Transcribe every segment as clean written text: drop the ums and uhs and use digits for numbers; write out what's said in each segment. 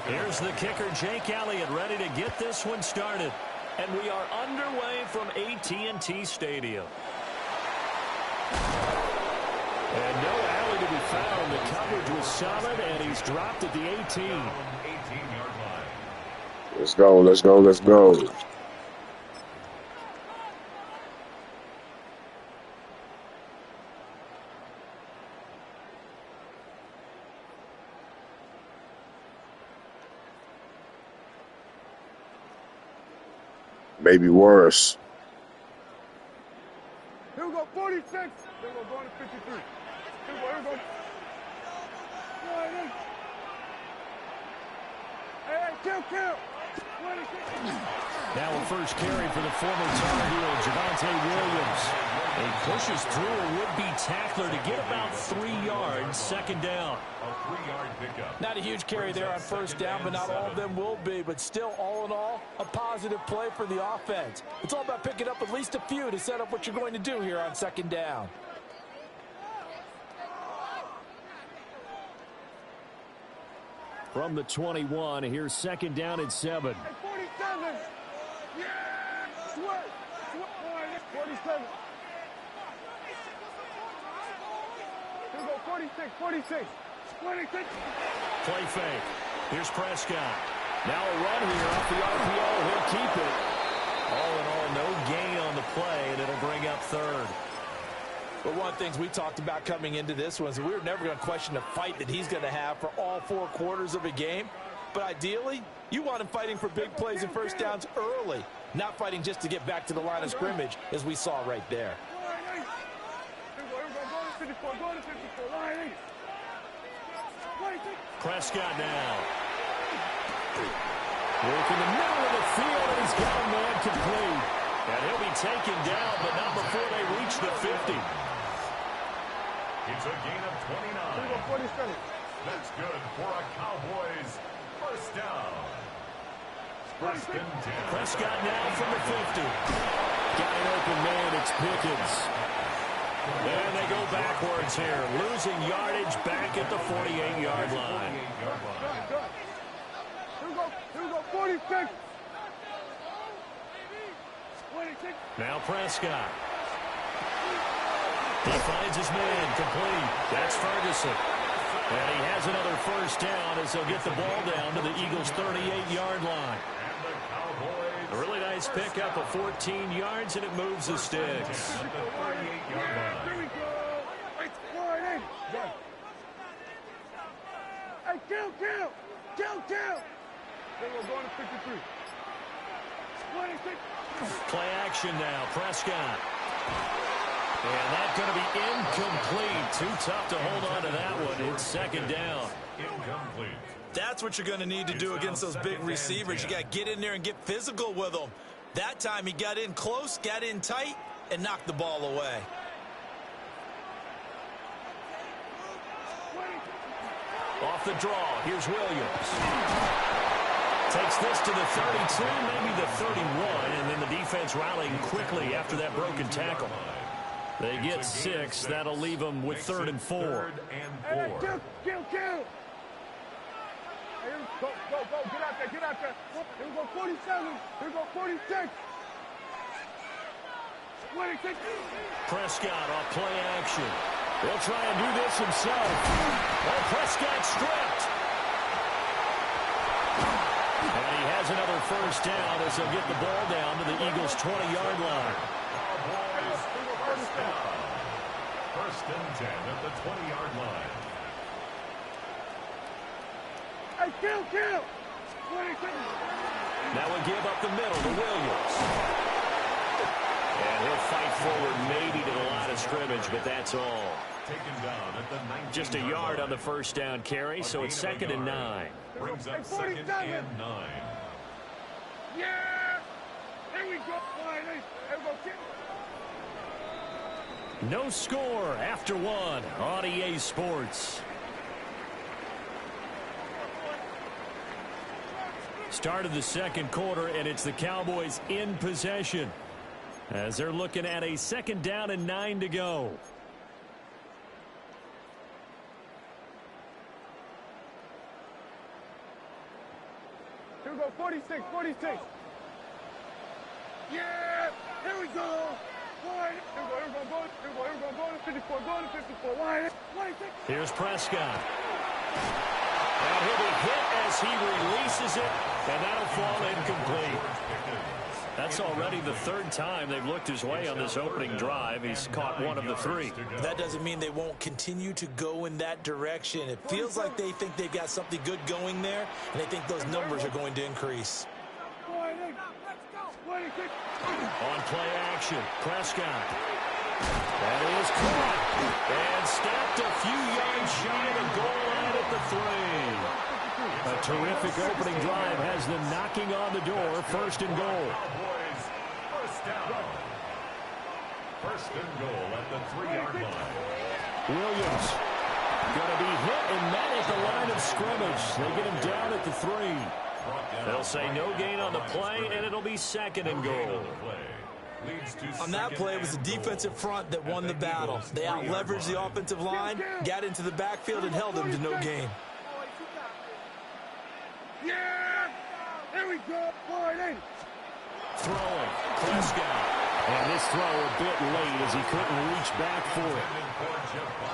Here's the kicker, Jake Elliott, ready to get this one started. And we are underway from AT&T Stadium. And no alley to be found. The coverage was solid, and he's dropped at the 18. Let's go, let's go, let's go. Maybe worse. Here we go, 46. Here we go, going to 53. Here we go. Hey, kill. 26. Now a first carry for the former Tar Heel, Javonte Williams. He pushes through a would-be tackler to get about 3 yards, second down. A 3-yard pickup. Not a huge carry there on first down, but not all of them will be. But still, all in all, a positive play for the offense. It's all about picking up at least a few to set up what you're going to do here on second down. From the 21, here's second down at 7. 47. Yeah! 47. Here we go, 46. 26. Play fake. Here's Prescott. Now a run here off the RPO. He'll keep it. All in all, no gain on the play, and it'll bring up third. But one of the things we talked about coming into this was we were never going to question the fight that he's going to have for all 4 quarters of a game. But ideally, you want him fighting for big plays and first downs early, not fighting just to get back to the line of scrimmage, as we saw right there. Prescott now. Working the middle of the field, and he's got a man complete. And he'll be taken down, but not before they reach the 50. It's a gain of 29. That's good for a Cowboys first down. Prescott now from the 50. Got an open man, it's Pickens. And they go backwards here, losing yardage back at the 48-yard line. Here we go, 46. Now Prescott. He finds his man, complete. That's Ferguson. And he has another first down as they'll get the ball down to the Eagles' 38-yard line. A really nice pickup of 14 yards, and it moves the sticks. Here we go. Hey, kill. Then we're going to 53. 26. Play action now, Prescott. And that's going to be incomplete. Too tough to hold on to that one. It's second down. Incomplete. That's what you're going to need to do against those big receivers. You got to get in there and get physical with them. That time he got in close, got in tight, and knocked the ball away. Off the draw, here's Williams. Takes this to the 32, maybe the 31, and then the defense rallying quickly after that broken tackle. They get 6. That'll leave them with 3rd and 4. Hey, kill. Hey, go. Get out there. Here we go, 47. Here we go, 46. 26. Prescott off play action. He'll try and do this himself. Oh, Prescott stripped. And he has another first down as he'll get the ball down to the Eagles' 20-yard line. First and 10 at the 20-yard line. Hey, kill. 26. Now we give up the middle to Williams. And he'll fight forward maybe to the line of scrimmage, but that's all. Taken down at the 19. Just a yard on the first down carry, so it's 2nd and 9. Brings up 2nd and 9. Yeah! Here we go. Here we go. No score after 1 on EA Sports. Start of the second quarter, and it's the Cowboys in possession as they're looking at a 2nd down and 9 to go. we go, 46, 46. Yeah, here we go. Wide. Here we go, here we go, here we go, here we go, 54, going to 54, wide. 26. Here's Prescott. And he'll be hit as he releases it, and that'll fall incomplete. That's already the third time they've looked his way on this opening drive. He's caught one of the three. That doesn't mean they won't continue to go in that direction. It feels like they think they've got something good going there, and they think those numbers are going to increase. On play action, Prescott. That is caught. And stepped a few yards shy of the goal line at the 3. A terrific opening drive has them knocking on the door. First and goal. Cowboys, first down. First and goal at the 3-yard line. Williams going to be hit and met at the line of scrimmage. They get him down at the 3. They'll say no gain on the play, and it'll be second and goal. On that play, it was the defensive front that won the battle. They out-leveraged the offensive line, got into the backfield, and held them to no gain. Yeah, here we go, 40. Throwing, Prescott. And this throw a bit late as he couldn't reach back for it.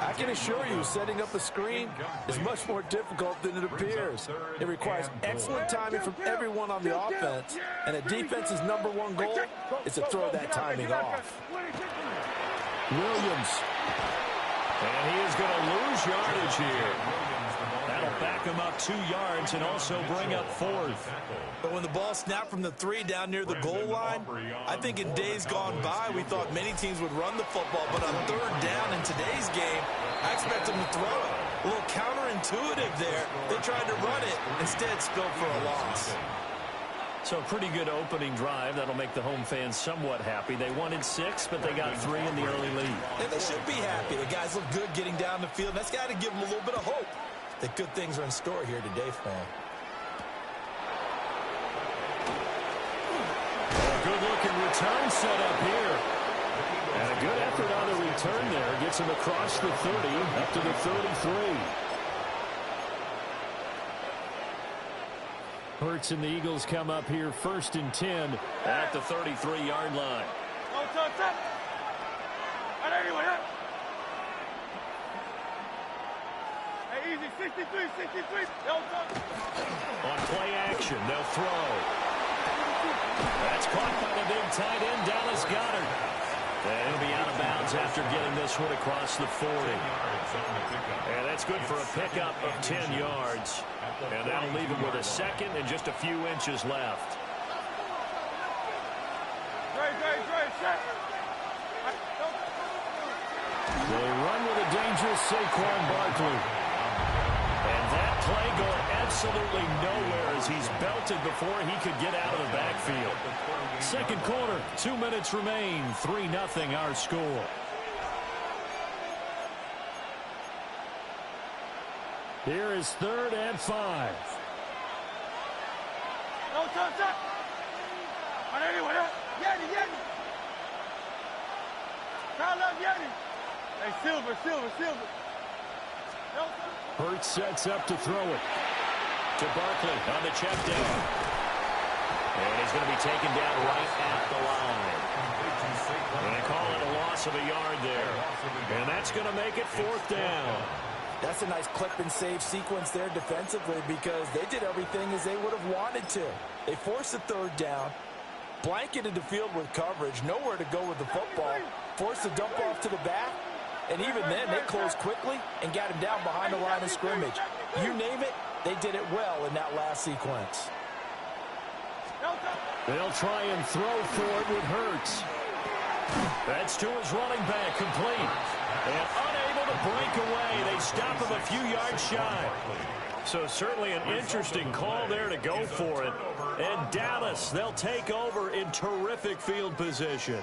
I can assure you, setting up a screen is much more difficult than it appears. It requires excellent timing from everyone on the offense, and a defense's #1 goal is to throw that timing off. Williams. And he is going to lose yardage here. That'll back him up 2 yards and also bring up 4th. But when the ball snapped from the 3 down near the goal line, I think in days gone by, we thought many teams would run the football. But on 3rd down in today's game, I expect them to throw it. A little counterintuitive there. They tried to run it, instead spilled for a loss. So pretty good opening drive. That'll make the home fans somewhat happy. They wanted 6, but they got 3 in the early lead. And they should be happy. The guys look good getting down the field. That's got to give them a little bit of hope that good things are in store here today for them. Good-looking return set up here. And a good effort on the return there. Gets him across the 30, up to the 33. Hurts and the Eagles come up here 1st and 10 at the 33-yard line. Hey, easy, 63, 63. On play action, they'll throw. That's caught by the big tight end, Dallas Goedert. And he'll be out of bounds after getting this one across the 40. And that's good for a pickup of 10 yards. And that'll leave him with a second and just a few inches left. They run with a dangerous Saquon Barkley. And that play going absolutely nowhere as he's belted before he could get out of the backfield. Second quarter, 2 minutes remain, 3-0 our score. Here is 3rd and 5. Hey, Silver. Hurts sets up to throw it. To Barkley on the check down. And he's going to be taken down right at the line. And they call it a loss of a yard there. And that's going to make it 4th down. That's a nice clip and save sequence there defensively because they did everything as they would have wanted to. They forced the 3rd down, blanketed the field with coverage, nowhere to go with the football, forced the dump off to the back, and even then they closed quickly and got him down behind the line of scrimmage. You name it, they did it well in that last sequence. They'll try and throw for it with Hurts. That's to his running back, complete. And unable to break away. They stop him a few yards shy. So certainly an interesting call there to go for it. And Dallas, they'll take over in terrific field position.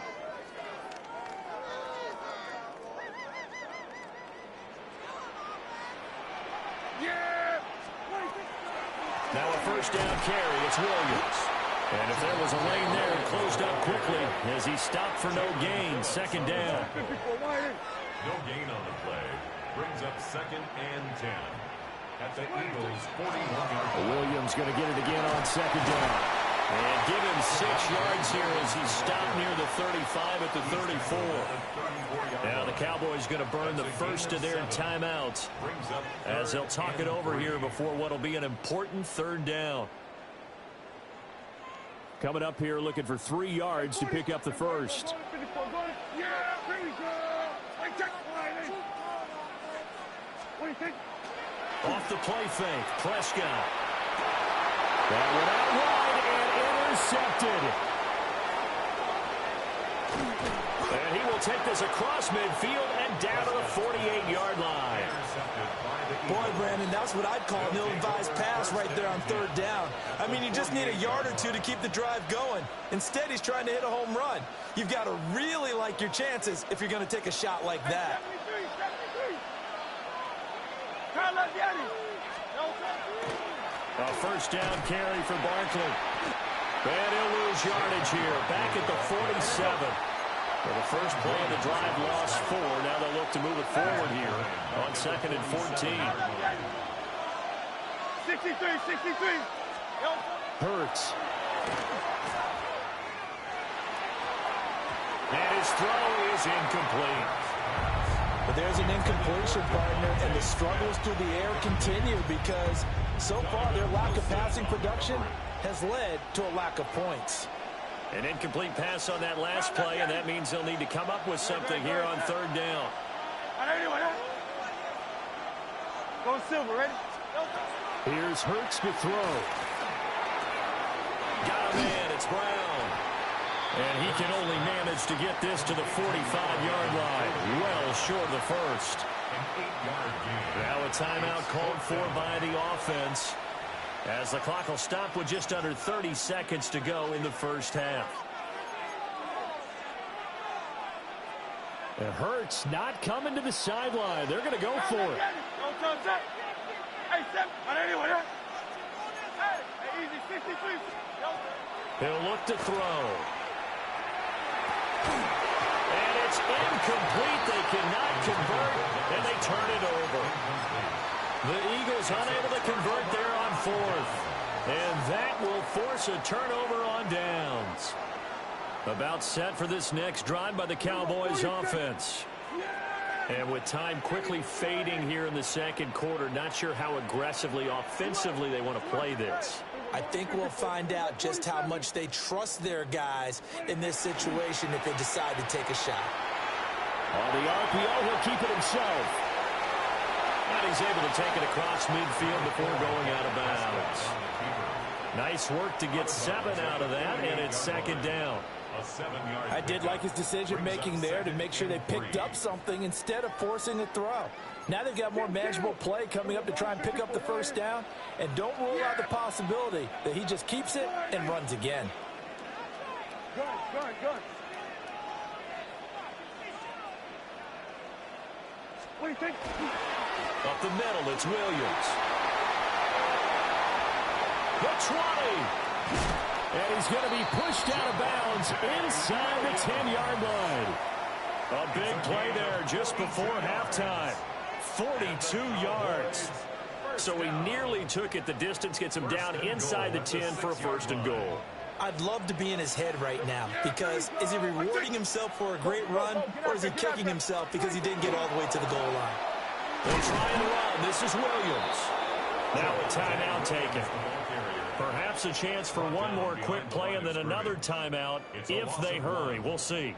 Now a first down carry, it's Williams. And if there was a lane there, it closed up quickly as he stopped for no gain. 2nd down. No gain on the play. Brings up 2nd and 10. at the Eagles' 41-yard line. Williams going to get it again on second down. And give him 6 yards here as he stopped near the 35 at the 34. Now the Cowboys going to burn the first of their timeouts as they'll talk it over here before what will be an important third down. Coming up here looking for 3 yards to pick up the first. Off the play fake, Prescott. That went out wide and intercepted. And he will take this across midfield and down to the 48-yard line. Boy, Brandon, that's what I'd call an ill-advised pass right there on third down. I mean, you just need a yard or two to keep the drive going. Instead, he's trying to hit a home run. You've got to really like your chances if you're going to take a shot like that. A first down carry for Barkley. And he'll lose yardage here. Back at the 47. For the first play of the drive, lost 4. Now they'll look to move it forward here on 2nd and 14. 63. Hurts. And his throw is incomplete. But there's an incompletion, partner, and the struggles through the air continue because so far their lack of passing production has led to a lack of points. An incomplete pass on that last play, and that means they'll need to come up with something here on third down. Go Silver, ready? Here's Hurts to throw. Got him in, it's Brown. And he can only manage to get this to the 45-yard line. Well short of the first. Now a timeout called for by the offense, as the clock will stop with just under 30 seconds to go in the first half. And Hurts not coming to the sideline. They're going to go for it. He'll look to throw. And it's incomplete. They cannot convert, and they turn it over. The Eagles unable to convert there on 4th. And that will force a turnover on downs. About set for this next drive by the Cowboys offense. And with time quickly fading here in the second quarter, not sure how aggressively, offensively they want to play this. I think we'll find out just how much they trust their guys in this situation if they decide to take a shot. On the RPO, he'll keep it himself. And he's able to take it across midfield before going out of bounds. Nice work to get 7 out of that, and it's second down. I did like his decision-making there to make sure they picked up something instead of forcing a throw. Now they've got more manageable play coming up to try and pick up the first down, and don't rule out the possibility that he just keeps it and runs again. Good. What do you think? Up the middle, it's Williams. The 20. And he's going to be pushed out of bounds inside the 10-yard line. A big play there just before halftime. 42 yards. So he nearly took it the distance, gets him down inside the 10 for a first and goal. I'd love to be in his head right now because is he rewarding himself for a great run or is he kicking himself because he didn't get all the way to the goal line? They'll try and run. This is Williams. Now a timeout taken. Perhaps a chance for one more quick play and then another timeout if they hurry. We'll see.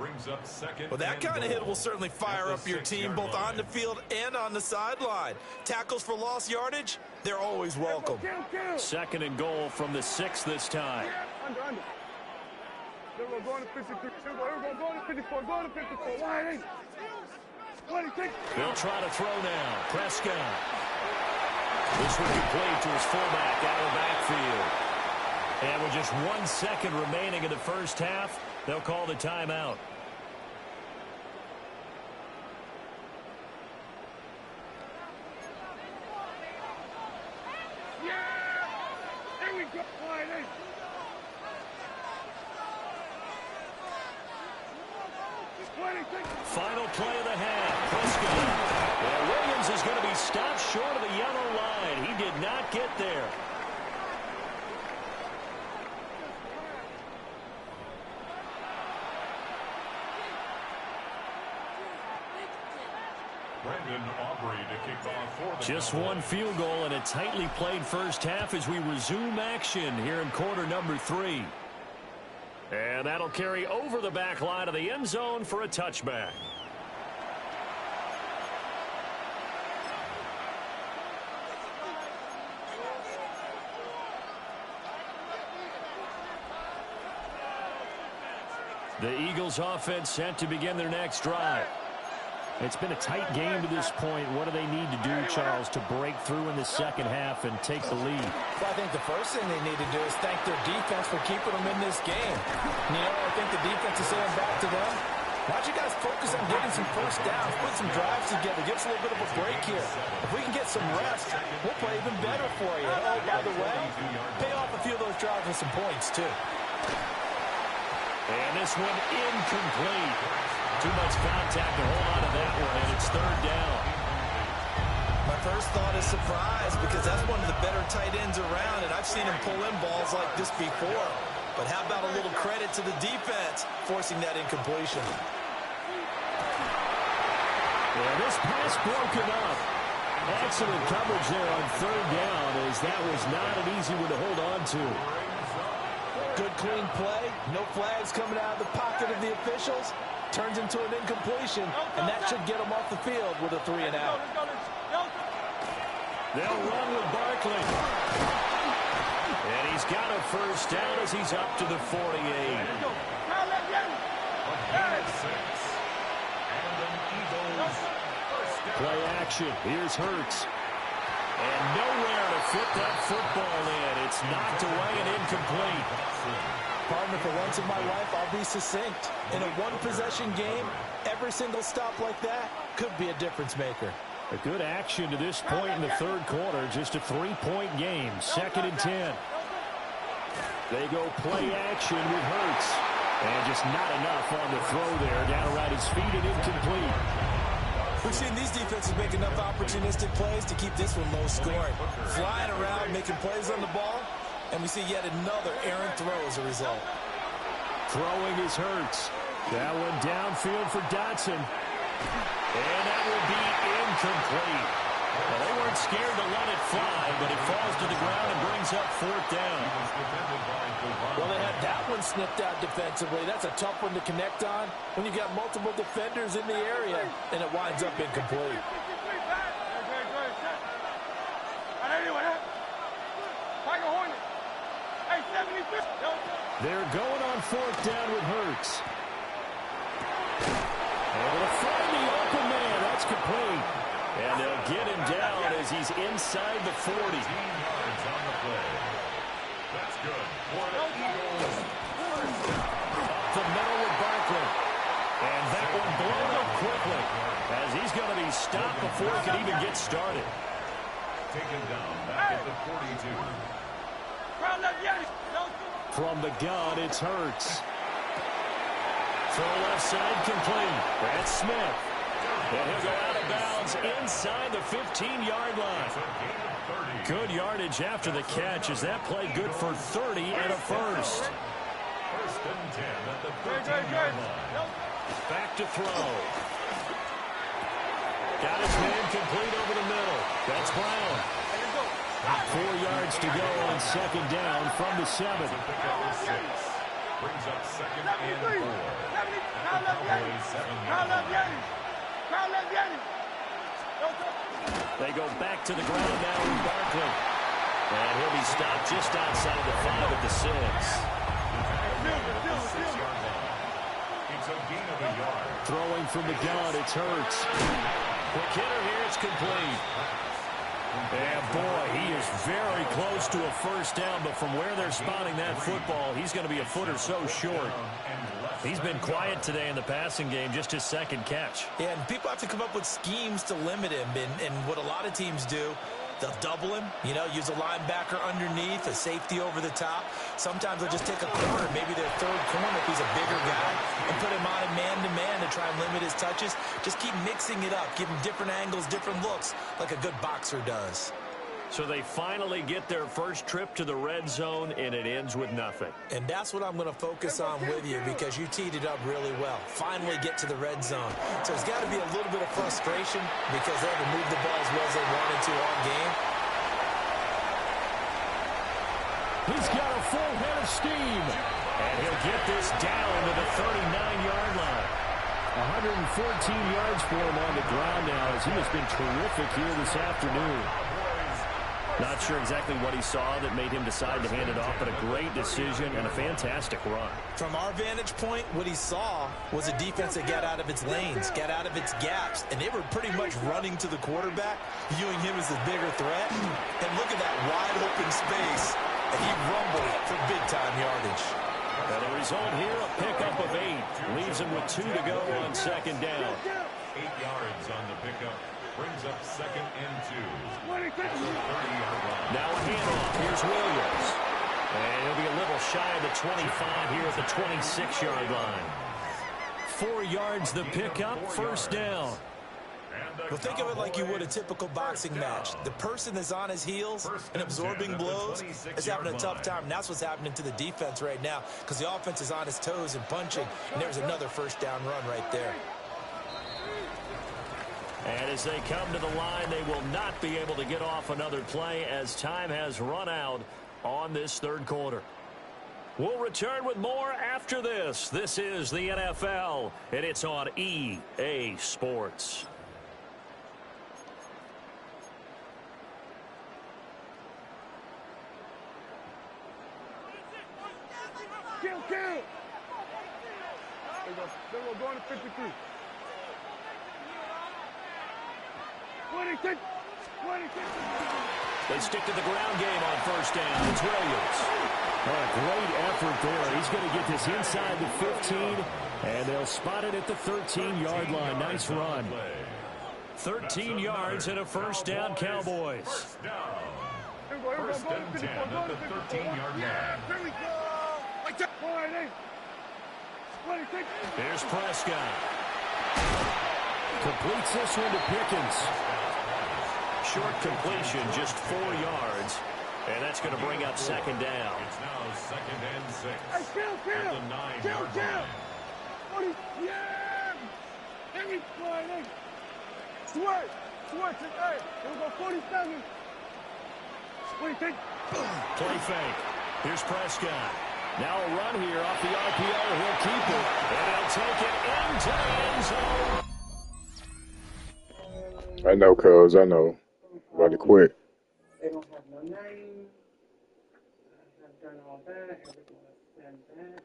Well, that kind of hit will certainly fire up your team both on the field and on the sideline. Tackles for lost yardage, they're always welcome. Second and goal from the 6 this time. Under. They're going to 53. They're going to 54. Going to 54. Wide eight. What do you think? They'll try to throw now. Prescott. This will complete to his fullback out of the backfield. And with just 1 second remaining in the first half, they'll call the timeout. Yeah! There we go. Wide eight. Final play of the half. Prescott. And Williams is going to be stopped short of the yellow line. He did not get there. Brandon Aubrey to kick off for the Just Cowboys. one field goal and a tightly played first half as we resume action here in quarter number 3. And that'll carry over the back line of the end zone for a touchback. The Eagles offense set to begin their next drive. It's been a tight game to this point. What do they need to do, Charles, to break through in the second half and take the lead? Well, I think the first thing they need to do is thank their defense for keeping them in this game. You know, I think the defense is saying back to them, why don't you guys focus on getting some first downs, put some drives together, give us a little bit of a break here. If we can get some rest, we'll play even better for you. And oh, by the way, pay off a few of those drives with some points, too. And this one incomplete. Too much contact to hold on to that one, and it's third down. My first thought is surprise because that's one of the better tight ends around, and I've seen him pull in balls like this before. But how about a little credit to the defense forcing that incompletion? And this pass broken up. Excellent coverage there on third down as that was not an easy one to hold on to. Good clean play, no flags coming out of the pocket of the officials. Turns into an incompletion, and that should get him off the field with a 3 and out. They'll run with Barkley. And he's got a first down as he's up to the 48. Play action. Here's Hurts. And nowhere to fit that football in. It's knocked away and incomplete. Partner, for once in my life, I'll be succinct. In a one-possession game, every single stop like that could be a difference maker. A good action to this point in the third quarter. Just a 3-point game. 2nd and 10. They go play action with Hurts. And just not enough on the throw there. Down around his feet and incomplete. We've seen these defenses make enough opportunistic plays to keep this one low scoring. Flying around, making plays on the ball. And we see yet another errant throw as a result. Throwing is Hurts. That one downfield for Dotson. And that will be incomplete. Well, they weren't scared to let it fly, but it falls to the ground and brings up 4th down. Well, they had that one snipped out defensively. That's a tough one to connect on when you got multiple defenders in the area, and it winds up incomplete. They're going on 4th down with Hurts. Able to find the open man. That's complete. And they'll get him down as he's inside the 40. That's good for the Eagles. Up the middle with Barkley. And that one blown up quickly as he's going to be stopped before it can even get started. Taken down back at the 42. From the gun, it's Hurts. Throw left side complete. That's Smith. And he'll go out of bounds inside the 15-yard line. Good yardage after the catch as that play good for 30 and a first. 1st and 10 at the 13-yard line. Back to throw. Got his man complete over the middle. That's Brown. 4 yards to go on 2nd down from the 7. Brings up 2nd and 4. Cowboys 7-yard line. They go back to the ground now with Barkley. And he'll be stopped just outside the 5 at the 6. 6-yard line. It's a gain of a yard. Throwing from the gun, it's Hurts. Quick hitter here, it's complete. And boy, he is very close to a first down, but from where they're spotting that football, he's going to be a foot or so short. He's been quiet today in the passing game, just his 2nd catch. Yeah, and people have to come up with schemes to limit him, and what a lot of teams do They'll double him, use a linebacker underneath, a safety over the top. Sometimes they'll just take a corner, maybe their third corner if he's a bigger guy, and put him on a man-to-man to try and limit his touches. Just keep mixing it up, give him different angles, different looks, like a good boxer does. So they finally get their first trip to the red zone, and it ends with nothing. And that's what I'm going to focus on with you, because you teed it up really well. Finally get to the red zone. So there's got to be a little bit of frustration because they haven't moved the ball as well as they wanted to all game. He's got a full head of steam. And he'll get this down to the 39-yard line. 114 yards for him on the ground now, as he has been terrific here this afternoon. Not sure exactly what he saw that made him decide to hand it off, but a great decision and a fantastic run. From our vantage point, what he saw was a defense that got out of its lanes, got out of its gaps, and they were pretty much running to the quarterback, viewing him as the bigger threat. And look at that wide open space, and he rumbled for big-time yardage. And the result here, a pickup of 8. Leaves him with 2 to go on second down. 8 yards on the pickup. Brings up second and 2. What is it? Now a handoff. Here's Williams. And he'll be a little shy of the 25 here at the 26-yard line. 4 yards the pickup, first down. Well, think of it like you would a typical boxing match. The person that's on his heels and absorbing blows is having a tough time. And that's what's happening to the defense right now, because the offense is on his toes and punching. And there's another first down run right there. And as they come to the line, they will not be able to get off another play as time has run out on this third quarter. We'll return with more after this. This is the NFL, and it's on EA Sports. Kill, kill. There we go, going to 53. 26. 26. They stick to the ground game on first down. It's Williams. A great effort there. He's going to get this inside the 15, and they'll spot it at the 13-yard line. Nice run. 13 yards and a first down, Cowboys. First and 10 at the 13-yard line. There we go. Like that. 26. Here's Prescott. Completes this one to Pickens. Short completion, just 4 yards. And that's going to bring up second down. It's now second and 6. Hey, kill. At the 9-yard line. Yeah. There we go. Switch. Hey, here we go, 47. 26. Play fake. Here's Prescott. Now a run here off the RPO. He'll keep it. And he'll take it into the end zone. I know, cuz. I know. About to quit. They don't have no name. I have done all that. Everything was sent back.